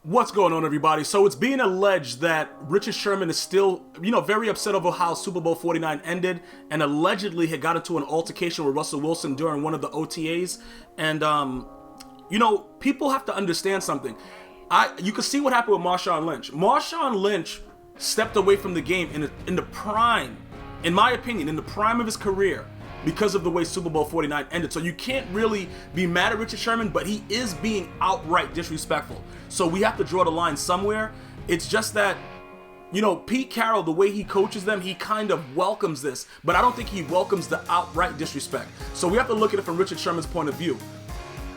What's going on, everybody? So it's being alleged that Richard Sherman is still, very upset over how Super Bowl 49 ended, and allegedly had got into an altercation with Russell Wilson during one of the OTAs. And, people have to understand something. You can see what happened with Marshawn Lynch. Marshawn Lynch stepped away from the game in the prime, in my opinion, in the prime of his career, because of the way Super Bowl 49 ended. So you can't really be mad at Richard Sherman, but he is being outright disrespectful. So we have to draw the line somewhere. It's just that, Pete Carroll, the way he coaches them, he kind of welcomes this, but I don't think he welcomes the outright disrespect. So we have to look at it from Richard Sherman's point of view.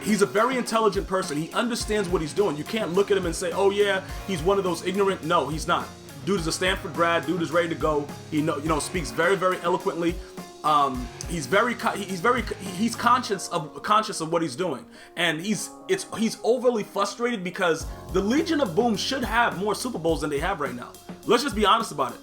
He's a very intelligent person. He understands what he's doing. You can't look at him and say, oh yeah, he's one of those ignorant. No, he's not. Dude is a Stanford grad. Dude is ready to go. He speaks very, very eloquently. He's conscious of what he's doing, and he's overly frustrated because the Legion of Boom should have more Super Bowls than they have right now. Let's just be honest about it.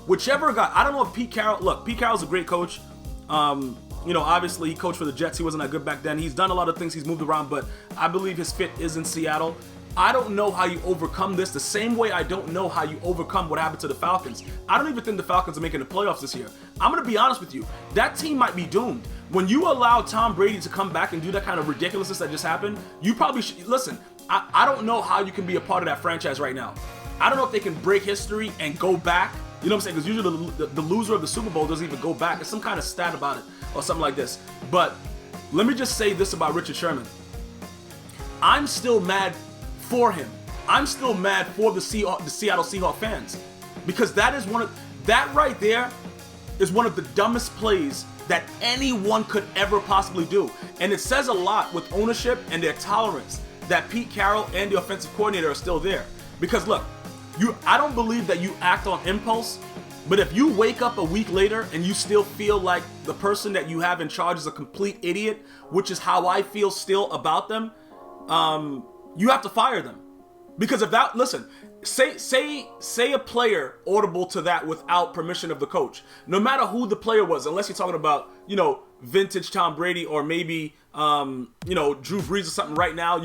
Whichever guy, I don't know if Pete Carroll's a great coach. Obviously he coached for the Jets. He wasn't that good back then. He's done a lot of things. He's moved around, but I believe his fit is in Seattle. I don't know how you overcome this the same way I don't know how you overcome what happened to the Falcons. I don't even think the Falcons are making the playoffs this year. I'm going to be honest with you. That team might be doomed. When you allow Tom Brady to come back and do that kind of ridiculousness that just happened, you probably should. Listen, I don't know how you can be a part of that franchise right now. I don't know if they can break history and go back. You know what I'm saying? Because usually the loser of the Super Bowl doesn't even go back. There's some kind of stat about it or something like this. But let me just say this about Richard Sherman. I'm still mad for him. I'm still mad for the Seattle Seahawks fans, because that right there is one of the dumbest plays that anyone could ever possibly do. And it says a lot with ownership and their tolerance that Pete Carroll and the offensive coordinator are still there. Because look, I don't believe that you act on impulse, but if you wake up a week later and you still feel like the person that you have in charge is a complete idiot, which is how I feel still about them, you have to fire them. Because if that, listen, say a player audible to that without permission of the coach, no matter who the player was, unless you're talking about, vintage Tom Brady or maybe, Drew Brees or something right now,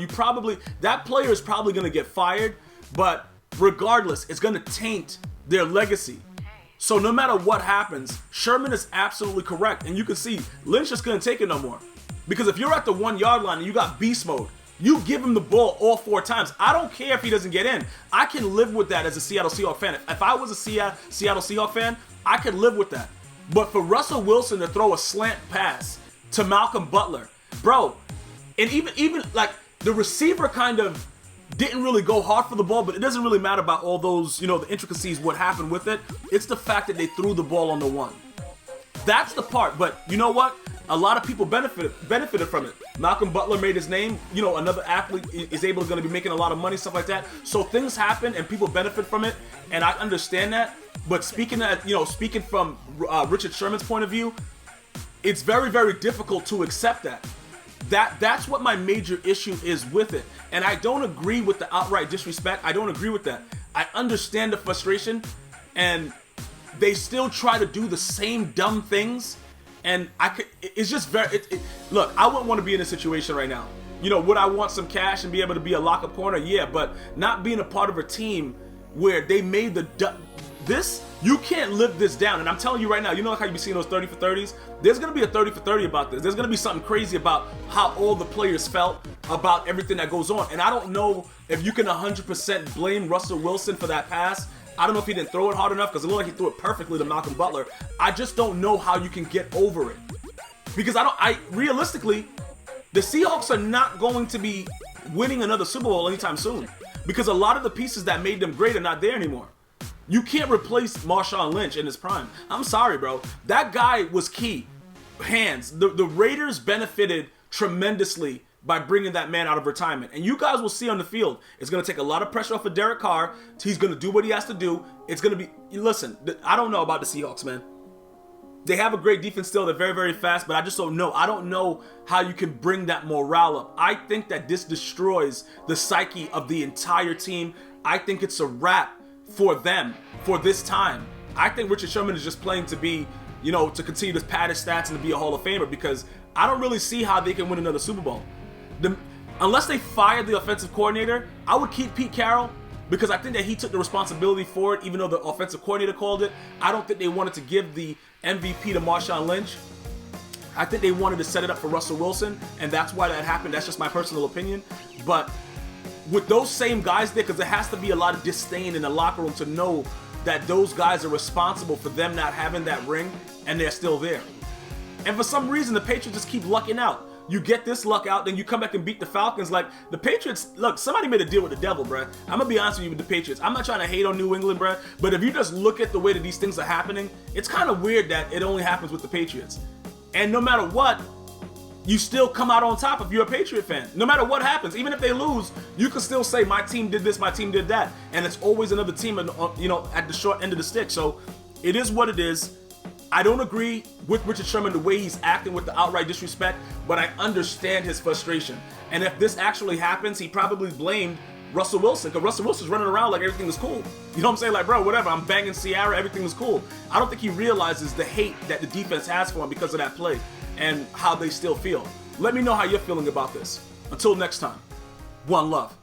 that player is probably going to get fired, but regardless, it's going to taint their legacy. So no matter what happens, Sherman is absolutely correct. And you can see Lynch just couldn't take it no more. Because if you're at the 1 yard line and you got beast mode, you give him the ball all 4 times. I don't care if he doesn't get in. I can live with that as a Seattle Seahawks fan. If I was a Seattle Seahawks fan, I could live with that. But for Russell Wilson to throw a slant pass to Malcolm Butler, bro, and even like the receiver kind of didn't really go hard for the ball, but it doesn't really matter about all those, the intricacies, what happened with it. It's the fact that they threw the ball on the 1. That's the part. But you know what? A lot of people benefited from it. Malcolm Butler made his name. Another athlete is going to be making a lot of money, stuff like that. So things happen and people benefit from it, and I understand that. But speaking from Richard Sherman's point of view, it's very, very difficult to accept that. That's what my major issue is with it. And I don't agree with the outright disrespect. I don't agree with that. I understand the frustration, and they still try to do the same dumb things. And it's just look, I wouldn't want to be in a situation right now. Would I want some cash and be able to be a lockup corner? Yeah, but not being a part of a team where they made you can't live this down. And I'm telling you right now, like how you be seeing those 30 for 30s? There's going to be a 30 for 30 about this. There's going to be something crazy about how all the players felt about everything that goes on. And I don't know if you can 100% blame Russell Wilson for that pass. I don't know if he didn't throw it hard enough, because it looked like he threw it perfectly to Malcolm Butler. I just don't know how you can get over it. Because realistically, the Seahawks are not going to be winning another Super Bowl anytime soon. Because a lot of the pieces that made them great are not there anymore. You can't replace Marshawn Lynch in his prime. I'm sorry, bro. That guy was key. Hands. The Raiders benefited tremendously by bringing that man out of retirement. And you guys will see on the field, it's going to take a lot of pressure off of Derek Carr. He's going to do what he has to do. It's going to be, listen, I don't know about the Seahawks, man. They have a great defense still. They're very, very fast, but I just don't know. I don't know how you can bring that morale up. I think that this destroys the psyche of the entire team. I think it's a wrap for them for this time. I think Richard Sherman is just playing to be, to continue to pad his stats and to be a Hall of Famer, because I don't really see how they can win another Super Bowl. Unless they fired the offensive coordinator, I would keep Pete Carroll because I think that he took the responsibility for it, even though the offensive coordinator called it. I don't think they wanted to give the MVP to Marshawn Lynch. I think they wanted to set it up for Russell Wilson, and that's why that happened. That's just my personal opinion. But with those same guys there, because there has to be a lot of disdain in the locker room to know that those guys are responsible for them not having that ring, and they're still there. And for some reason, the Patriots just keep lucking out. You get this luck out, then you come back and beat the Falcons. Like, the Patriots, look, somebody made a deal with the devil, bruh. I'm gonna be honest with you with the Patriots. I'm not trying to hate on New England, bruh, but if you just look at the way that these things are happening, it's kind of weird that it only happens with the Patriots. And no matter what, you still come out on top if you're a Patriot fan. No matter what happens, even if they lose, you can still say, my team did this, my team did that. And it's always another team, you know, at the short end of the stick. So it is what it is. I don't agree with Richard Sherman the way he's acting with the outright disrespect, but I understand his frustration. And if this actually happens, he probably blamed Russell Wilson, because Russell Wilson's running around like everything is cool. You know what I'm saying? Like, bro, whatever, I'm banging Ciara, everything is cool. I don't think he realizes the hate that the defense has for him because of that play and how they still feel. Let me know how you're feeling about this. Until next time, one love.